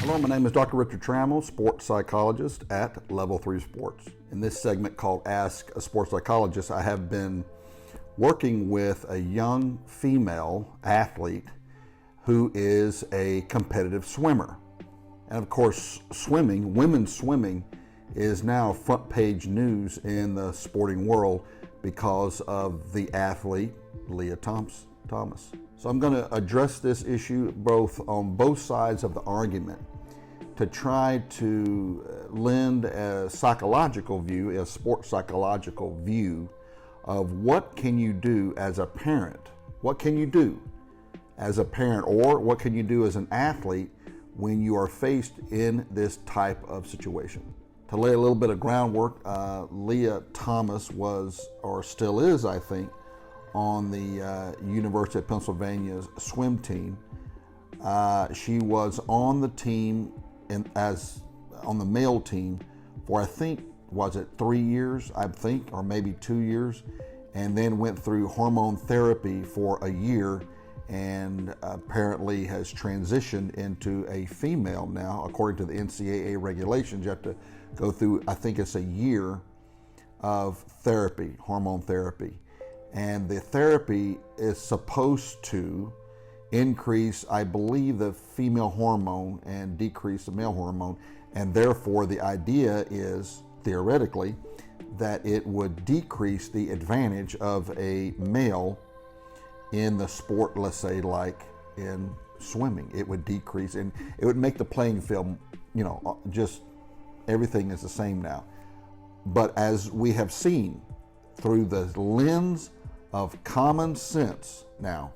Hello, my name is Dr. Richard Trammel, sports psychologist at Level 3 Sports. In this segment called Ask a Sports Psychologist, I have been working with a young female athlete who is a competitive swimmer. And of course, swimming, women's swimming, is now front page news in the sporting world because of the athlete, Lia Thomas. So I'm going to address this issue on both sides of the argument to try to lend a psychological view, a sports psychological view of what can you do as a parent. What can you do as a parent, or what can you do as an athlete when you are faced in this type of situation? To lay a little bit of groundwork, Lia Thomas was, or still is, I think, on the University of Pennsylvania's swim team. She was on the team on the male team for, I think, was it 3 years, I think, or maybe 2 years, and then went through hormone therapy for a year, and apparently has transitioned into a female now. According to the NCAA regulations, you have to go through, I think it's a year of therapy, hormone therapy. And the therapy is supposed to increase, I believe, the female hormone and decrease the male hormone. And therefore, the idea is, theoretically, that it would decrease the advantage of a male in the sport, let's say, like in swimming. It would decrease, and it would make the playing field, just everything is the same now. But as we have seen through the lens of common sense now,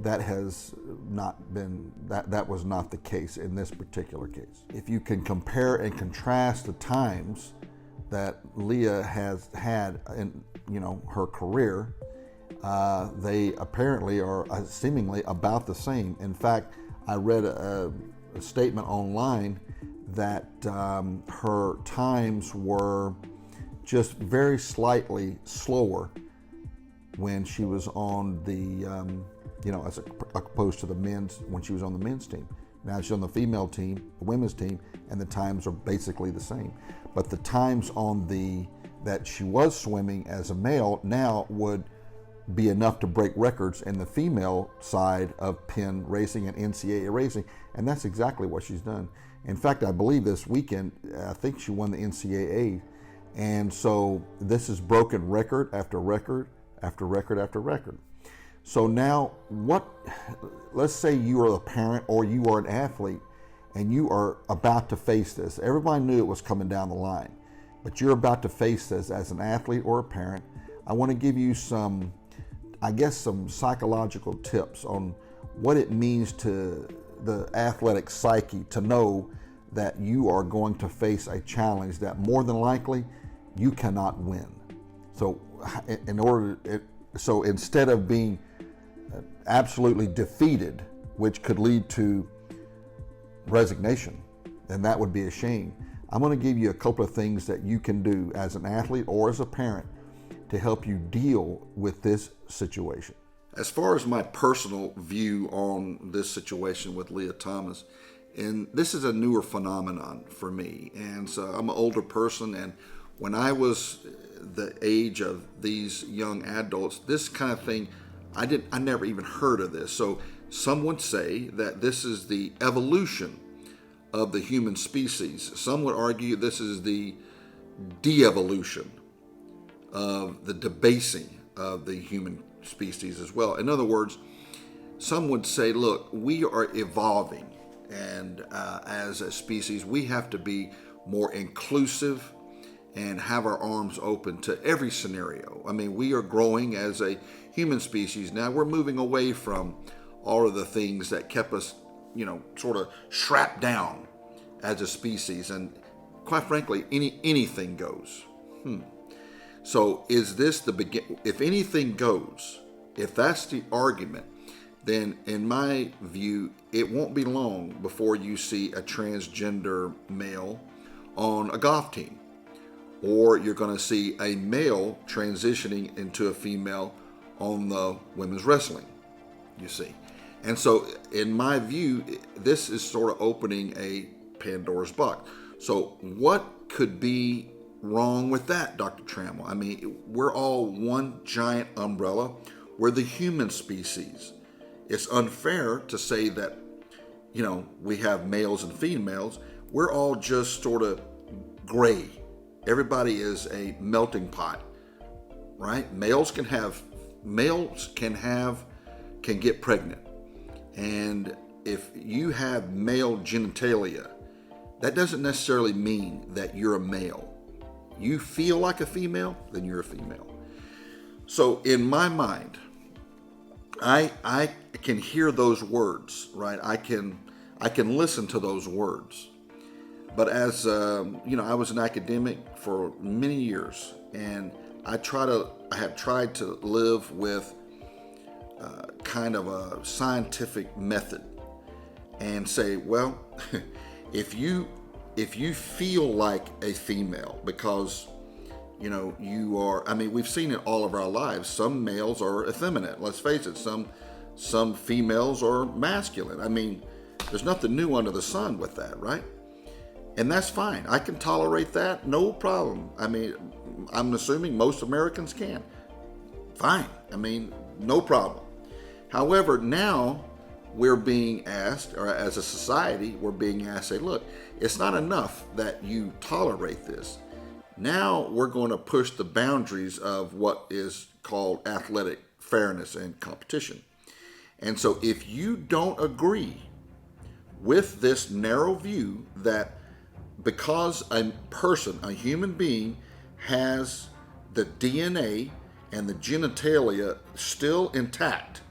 that has not been, that was not the case in this particular case. If you can compare and contrast the times that Lia has had in her career, they apparently are seemingly about the same. In fact, I read a statement online that her times were just very slightly slower when she was on the, as opposed to the men's, when she was on the men's team. Now she's on the female team, the women's team, and the times are basically the same. But the times that she was swimming as a male now would be enough to break records in the female side of Penn racing and NCAA racing, and that's exactly what she's done. In fact, I believe this weekend, I think she won the NCAA, and so this is broken record after record after record after record. So now, let's say you are a parent or you are an athlete, and you are about to face this. Everybody knew it was coming down the line, but you're about to face this as an athlete or a parent. I want to give you some psychological tips on what it means to the athletic psyche to know that you are going to face a challenge that more than likely you cannot win. So instead of being absolutely defeated, which could lead to resignation, and that would be a shame, I'm going to give you a couple of things that you can do as an athlete or as a parent to help you deal with this situation. As far as my personal view on this situation with Lia Thomas, and this is a newer phenomenon for me, and so I'm an older person, and when I was the age of these young adults, this kind of thing, I never even heard of this. So some would say that this is the evolution of the human species. Some would argue this is the de-evolution of the debasing of the human species as well. In other words, some would say, look, we are evolving, and as a species, we have to be more inclusive and have our arms open to every scenario. I mean, we are growing as a human species now. We're moving away from all of the things that kept us, sort of strapped down as a species. And quite frankly, anything goes. So is this the begin? If anything goes, if that's the argument, then in my view, it won't be long before you see a transgender male on a golf team, or you're going to see a male transitioning into a female on the women's wrestling, you see. And so, in my view, this is sort of opening a Pandora's box. So, what could be wrong with that, Dr. Trammel? I mean, we're all one giant umbrella. We're the human species. It's unfair to say that, we have males and females. We're all just sort of gray. Everybody is a melting pot, right? Males can get pregnant. And if you have male genitalia, that doesn't necessarily mean that you're a male. You feel like a female, then you're a female. So in my mind, I can hear those words, right? I can listen to those words. But as I was an academic for many years, and I have tried to live with kind of a scientific method and say, well, if you feel like a female because you are, I mean, we've seen it all of our lives. Some males are effeminate. Let's face it. Some females are masculine. I mean, there's nothing new under the sun with that, right? And that's fine. I can tolerate that. No problem. I mean, I'm assuming most Americans can. Fine. I mean, no problem. However, now we're being asked, or as a society, we're being asked, say, look, it's not enough that you tolerate this. Now we're going to push the boundaries of what is called athletic fairness and competition. And so if you don't agree with this narrow view that because a person, a human being, has the DNA and the genitalia still intact,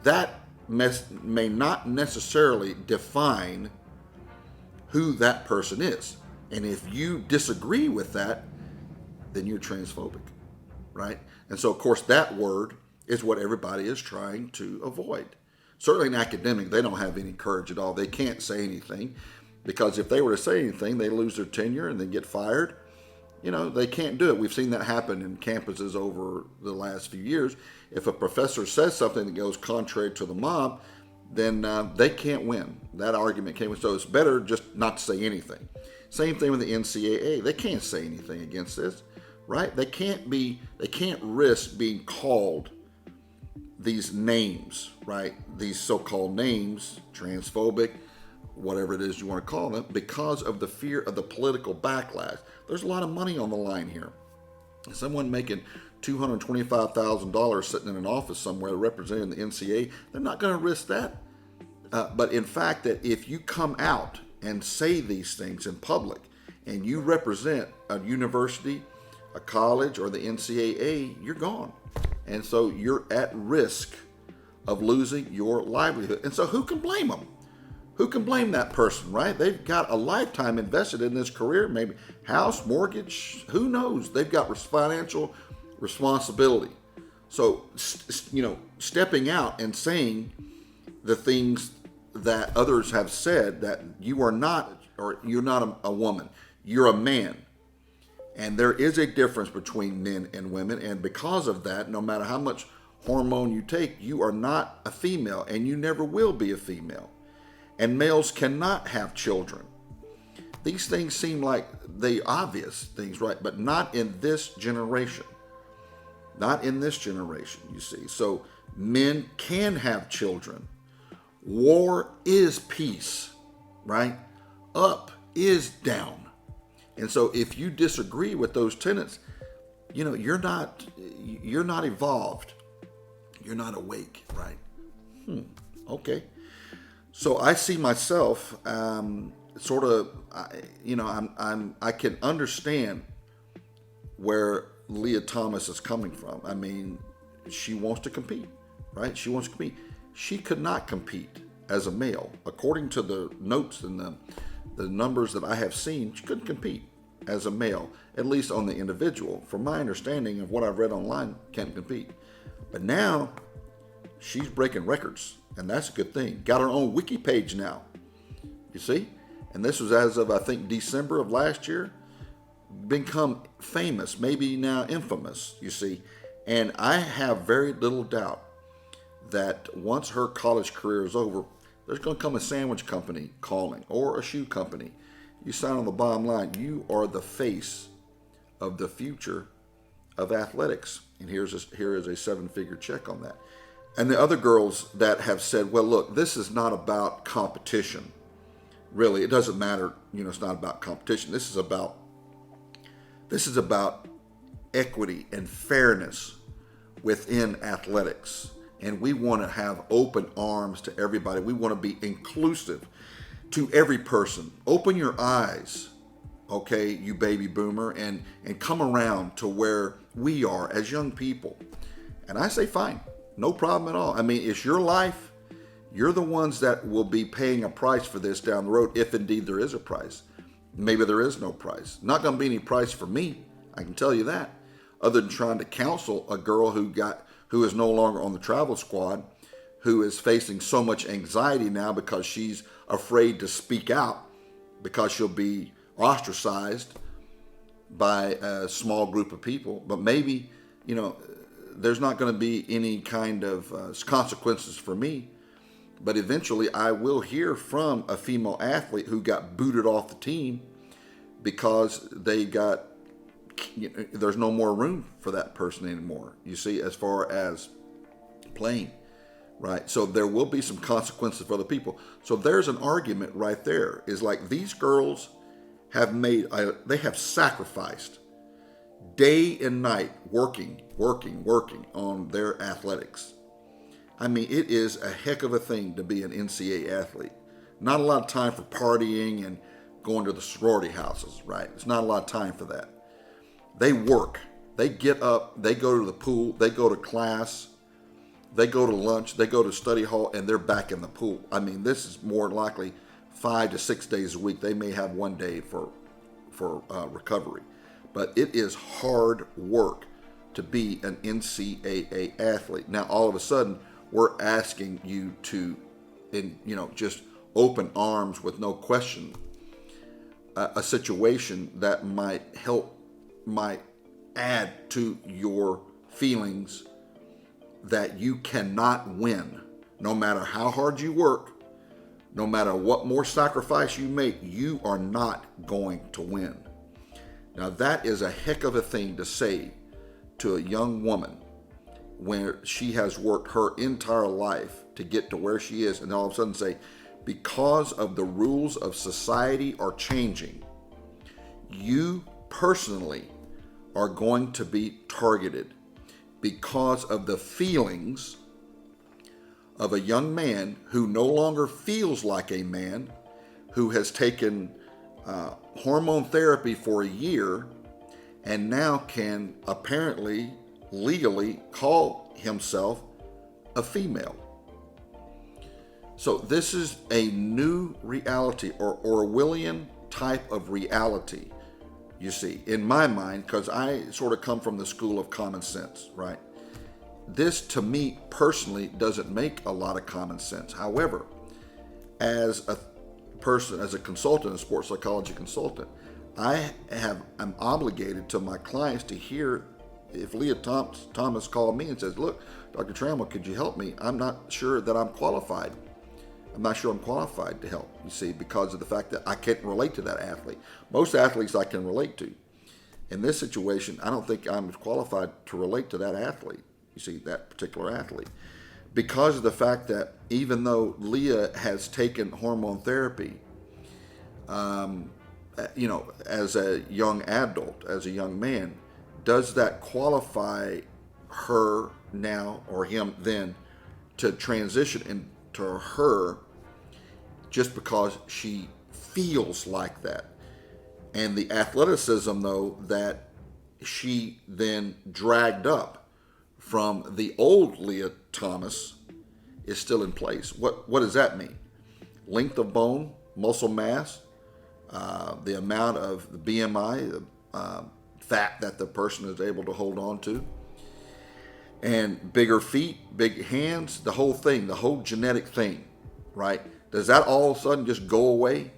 that may not necessarily define who that person is. And if you disagree with that, then you're transphobic, right? And so, of course, that word is what everybody is trying to avoid. Certainly in academic, they don't have any courage at all. They can't say anything because if they were to say anything, they lose their tenure and they get fired. They can't do it. We've seen that happen in campuses over the last few years. If a professor says something that goes contrary to the mob, then they can't win. That argument can't win. So it's better just not to say anything. Same thing with the NCAA. They can't say anything against this, right? They can't risk being called these names, right? These so-called names, transphobic, whatever it is you want to call them, because of the fear of the political backlash. There's a lot of money on the line here. Someone making $225,000 sitting in an office somewhere representing the NCAA, they're not going to risk that. But in fact, that if you come out and say these things in public and you represent a university, a college, or the NCAA, you're gone. And so you're at risk of losing your livelihood. And so who can blame them? Who can blame that person, right? They've got a lifetime invested in this career, maybe house, mortgage, who knows? They've got financial responsibility. So, stepping out and saying the things that others have said, that you are not, or you're not a woman, you're a man. And there is a difference between men and women. And because of that, no matter how much hormone you take, you are not a female and you never will be a female. And males cannot have children. These things seem like the obvious things, right? But not in this generation. Not in this generation, you see. So men can have children. War is peace, right? Up is down. And so if you disagree with those tenets, you're not evolved. You're not awake, right? Okay. So I see myself I can understand where Lia Thomas is coming from. I mean, she wants to compete, right? She wants to compete. She could not compete as a male. According to the notes and the numbers that I have seen, she couldn't compete as a male, at least on the individual. From my understanding of what I've read online, can't compete. But now, she's breaking records, and that's a good thing. Got her own wiki page now, you see? And this was as of, I think, December of last year. Become famous, maybe now infamous, you see. And I have very little doubt that once her college career is over, there's going to come a sandwich company calling or a shoe company. You sign on the bottom line. You are the face of the future of athletics. And here is a 7-figure check on that. And the other girls that have said, well, look, this is not about competition. Really, it doesn't matter. It's not about competition. This is about equity and fairness within athletics. And we want to have open arms to everybody. We want to be inclusive to every person. Open your eyes, okay, you baby boomer, and come around to where we are as young people. And I say, fine, no problem at all. I mean, it's your life. You're the ones that will be paying a price for this down the road, if indeed there is a price. Maybe there is no price. Not going to be any price for me, I can tell you that, other than trying to counsel a girl who is no longer on the travel squad, who is facing so much anxiety now because she's afraid to speak out because she'll be ostracized by a small group of people. But maybe, there's not going to be any kind of consequences for me. But eventually I will hear from a female athlete who got booted off the team because there's no more room for that person anymore, you see, as far as playing, right? So there will be some consequences for other people. So there's an argument right there, is like these girls have sacrificed day and night working on their athletics. I mean, it is a heck of a thing to be an NCAA athlete. Not a lot of time for partying and going to the sorority houses, right? It's not a lot of time for that. They work. They get up. They go to the pool. They go to class. They go to lunch. They go to study hall, and they're back in the pool. I mean, this is more than likely 5 to 6 days a week. They may have one day for recovery. But it is hard work to be an NCAA athlete. Now, all of a sudden, we're asking you to, just open arms with no question, a situation that might add to your feelings that you cannot win. No matter how hard you work, no matter what more sacrifice you make, you are not going to win. Now, that is a heck of a thing to say to a young woman where she has worked her entire life to get to where she is, and all of a sudden say, because of the rules of society are changing, you personally are going to be targeted because of the feelings of a young man who no longer feels like a man, who has taken hormone therapy for a year and now can apparently legally call himself a female. So this is a new reality, or Orwellian type of reality, you see, in my mind, because I sort of come from the school of common sense, right? This, to me personally, doesn't make a lot of common sense. However, as a person, as a consultant, a sports psychology consultant, I'm obligated to my clients to hear. If Lia Thomas called me and says, look, Dr. Trammel, could you help me? I'm not sure that I'm qualified. I'm not sure I'm qualified to help, you see, because of the fact that I can't relate to that athlete. Most athletes I can relate to. In this situation, I don't think I'm qualified to relate to that athlete, you see, that particular athlete. Because of the fact that even though Lia has taken hormone therapy, as a young adult, as a young man, does that qualify her now, or him then, to transition into her just because she feels like that? And the athleticism, though, that she then dragged up from the old Lia Thomas is still in place. What does that mean? Length of bone, muscle mass, the amount of the BMI, fat that the person is able to hold on to, and bigger feet, big hands, the whole thing, the whole genetic thing, right? Does that all of a sudden just go away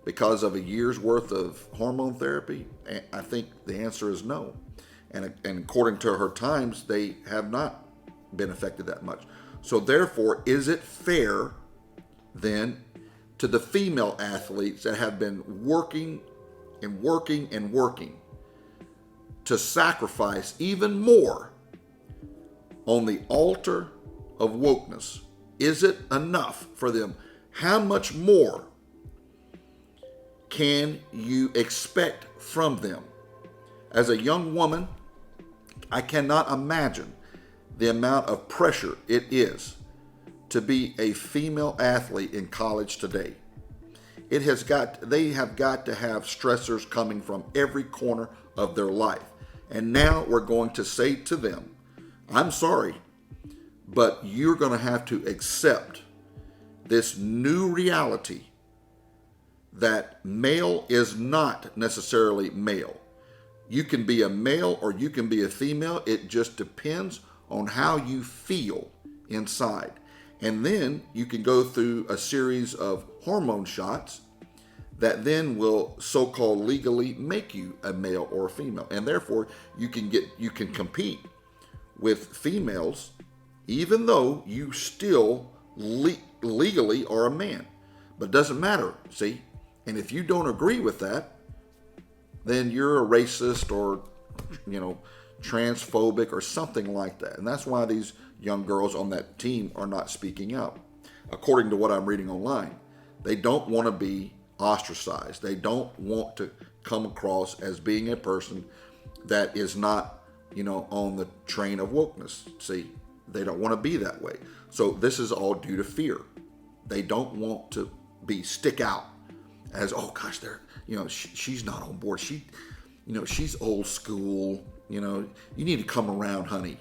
because of a year's worth of hormone therapy? I think the answer is no. And according to her times, they have not been affected that much. So therefore, is it fair then to the female athletes that have been working and working and working to sacrifice even more on the altar of wokeness? Is it enough for them? How much more can you expect from them? As a young woman, I cannot imagine the amount of pressure it is to be a female athlete in college today. They have got to have stressors coming from every corner of their life. And now we're going to say to them, I'm sorry, but you're going to have to accept this new reality that male is not necessarily male. You can be a male or you can be a female. It just depends on how you feel inside. And then you can go through a series of hormone shots that then will so-called legally make you a male or a female. And therefore you can compete with females even though you still legally are a man. But it doesn't matter, see? And if you don't agree with that, then you're a racist or, transphobic or something like that. And that's why these young girls on that team are not speaking out. According to what I'm reading online, they don't want to be ostracized. They don't want to come across as being a person that is not, on the train of wokeness. See, they don't want to be that way. So this is all due to fear. They don't want to stick out as, oh gosh, she's not on board. She's old school. You need to come around, honey.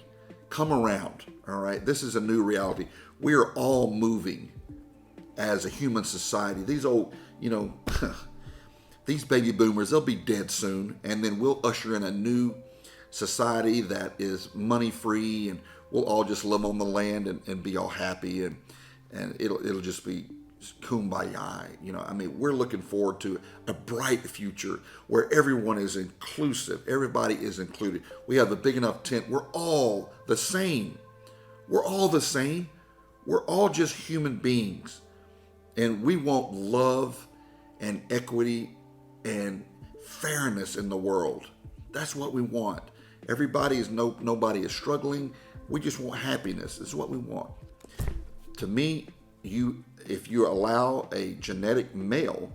Come around. All right. This is a new reality. We are all moving as a human society. These old, these baby boomers, they'll be dead soon. And then we'll usher in a new society that is money free, and we'll all just live on the land and be all happy, and it'll just be kumbaya. We're looking forward to a bright future where everyone is inclusive. Everybody is included. We have a big enough tent. We're all the same. We're all the same. We're all just human beings. And we want love and equity and fairness in the world. That's what we want. Nobody is struggling. We just want happiness. This is what we want. To me, if you allow a genetic male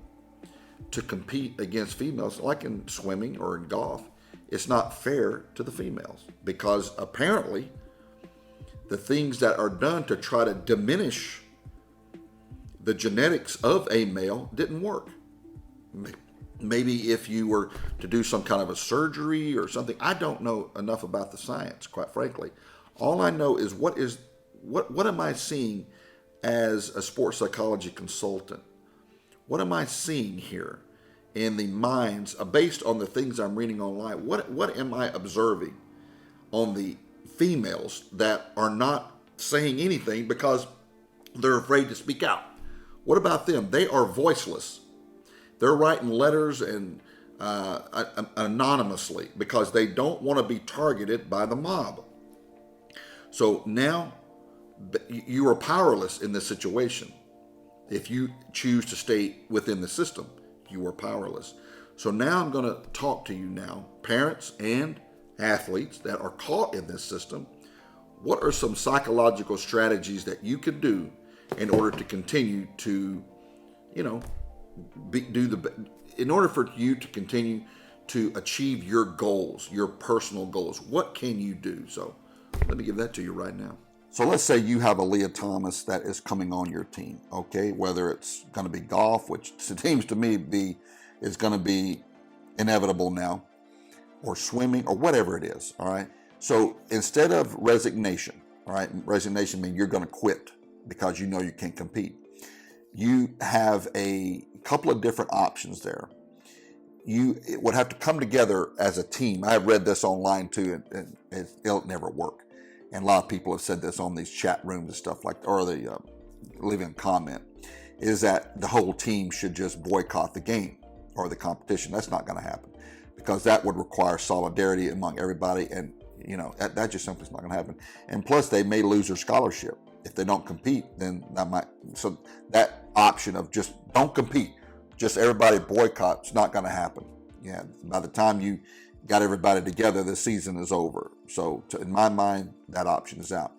to compete against females, like in swimming or in golf, it's not fair to the females, because apparently the things that are done to try to diminish the genetics of a male didn't work. Maybe if you were to do some kind of a surgery or something. I don't know enough about the science, quite frankly. All I know is what am I seeing as a sports psychology consultant? What am I seeing here in the minds, based on the things I'm reading online? What am I observing on the females that are not saying anything because they're afraid to speak out? What about them? They are voiceless. They're writing letters and anonymously because they don't want to be targeted by the mob. So now you are powerless in this situation. If you choose to stay within the system, you are powerless. So now I'm going to talk to you now, parents and athletes that are caught in this system. What are some psychological strategies that you can do in order to continue to, in order for you to continue to achieve your goals, your personal goals? What can you do? So let me give that to you right now. So let's say you have a Lia Thomas that is coming on your team, okay? Whether it's going to be golf, which seems to me is going to be inevitable now, or swimming, or whatever it is, all right? So instead of resignation, all right, resignation means you're going to quit because you know you can't compete. You have a couple of different options there. It would have to come together as a team. I have read this online too, and it'll never work. And a lot of people have said this on these chat rooms and stuff or the leaving a comment, is that the whole team should just boycott the game or the competition. That's not going to happen, because that would require solidarity among everybody, and that just simply is not going to happen. And plus, they may lose their scholarship. If they don't compete, then so that option of just don't compete, just everybody boycott, it's not going to happen. Yeah, by the time you got everybody together, the season is over. So in my mind, that option is out.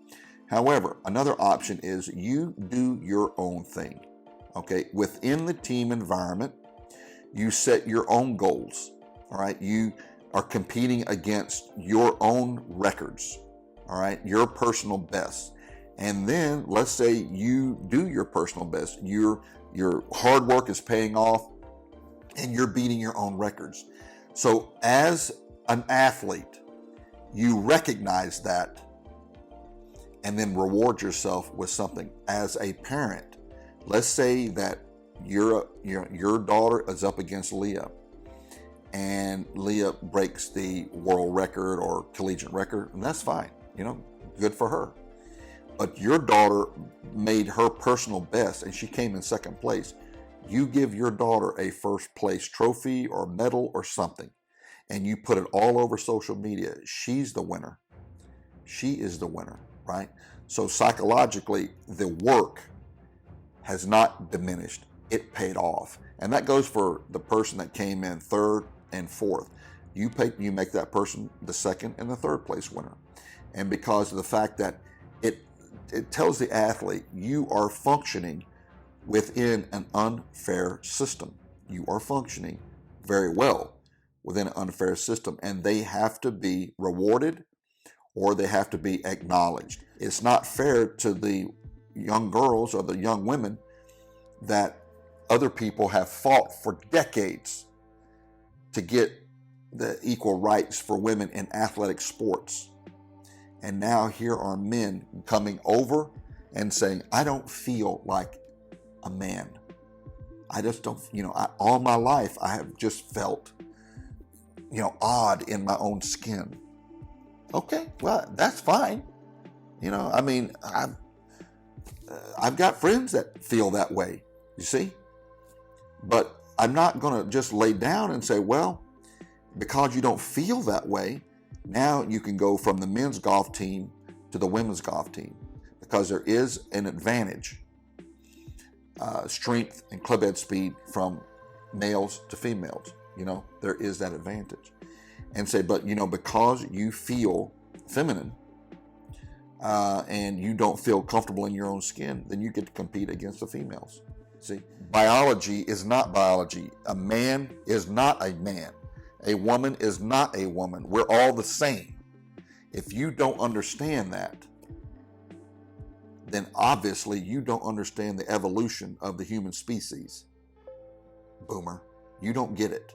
However, another option is you do your own thing. Okay, within the team environment, you set your own goals. All right, you are competing against your own records. All right, your personal best. And then let's say you do your personal best. Your hard work is paying off and you're beating your own records. So as an athlete, you recognize that and then reward yourself with something. As a parent, let's say that your daughter is up against Lia and Lia breaks the world record or collegiate record, and that's fine, good for her. But your daughter made her personal best and she came in second place. You give your daughter a first place trophy or medal or something, and you put it all over social media. She's the winner. She is the winner, right? So psychologically, the work has not diminished. It paid off. And that goes for the person that came in third and fourth. You make that person the second and the third place winner. And because of the fact that it tells the athlete you are functioning within an unfair system. You are functioning very well within an unfair system, and they have to be rewarded or they have to be acknowledged. It's not fair to the young girls or the young women that other people have fought for decades to get the equal rights for women in athletic sports. And now here are men coming over and saying, I don't feel like a man. I just don't, all my life I have just felt, odd in my own skin. Okay, well, that's fine. I've got friends that feel that way, you see? But I'm not going to just lay down and say, well, because you don't feel that way, now you can go from the men's golf team to the women's golf team, because there is an advantage, strength and club head speed from males to females. There is that advantage. And say, but because you feel feminine and you don't feel comfortable in your own skin, then you get to compete against the females. See, biology is not biology. A man is not a man. A woman is not a woman. We're all the same. If you don't understand that, then obviously you don't understand the evolution of the human species. Boomer, you don't get it.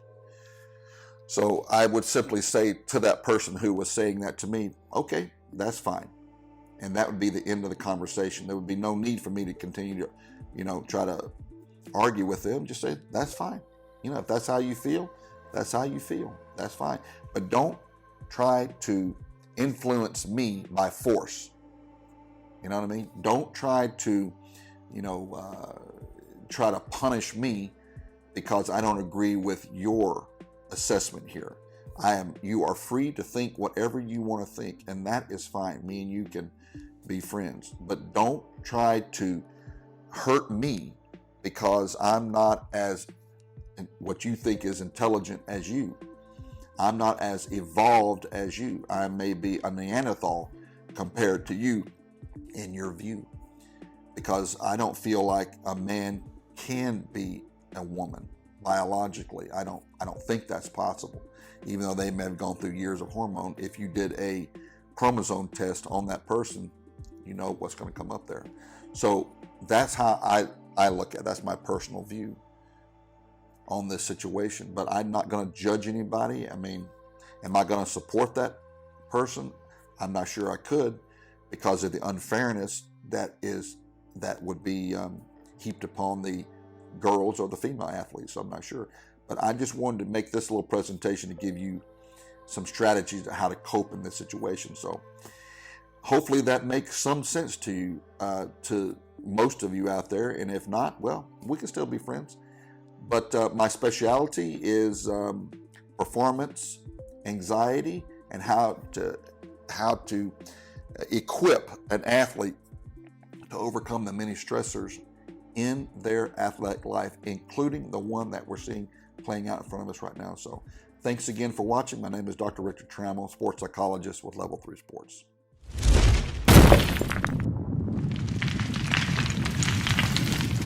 So I would simply say to that person who was saying that to me, okay, that's fine. And that would be the end of the conversation. There would be no need for me to continue to, try to argue with them. Just say, that's fine. If that's how you feel, that's how you feel. That's fine. But don't try to influence me by force. You know what I mean? Don't try to, try to punish me because I don't agree with your assessment here. You are free to think whatever you want to think, and that is fine. Me and you can be friends. But don't try to hurt me because I'm not as what you think is intelligent as you. I'm not as evolved as you. I may be a Neanderthal compared to you in your view, because I don't feel like a man can be a woman biologically. I don't think that's possible, even though they may have gone through years of hormone. If you did a chromosome test on that person, you know what's going to come up there. So that's how I look at it. That's my personal view on this situation. But I'm not going to judge anybody. I mean, am I going to support that person? I'm not sure I could, because of the unfairness that would be heaped upon the girls or the female athletes. So I'm not sure. But I just wanted to make this little presentation to give you some strategies on how to cope in this situation. So hopefully that makes some sense to you, to most of you out there. And if not, well, we can still be friends. But my specialty is performance anxiety and how to equip an athlete to overcome the many stressors in their athletic life, including the one that we're seeing playing out in front of us right now. So thanks again for watching. My name is Dr. Richard Trammel, sports psychologist with Level 3 Sports.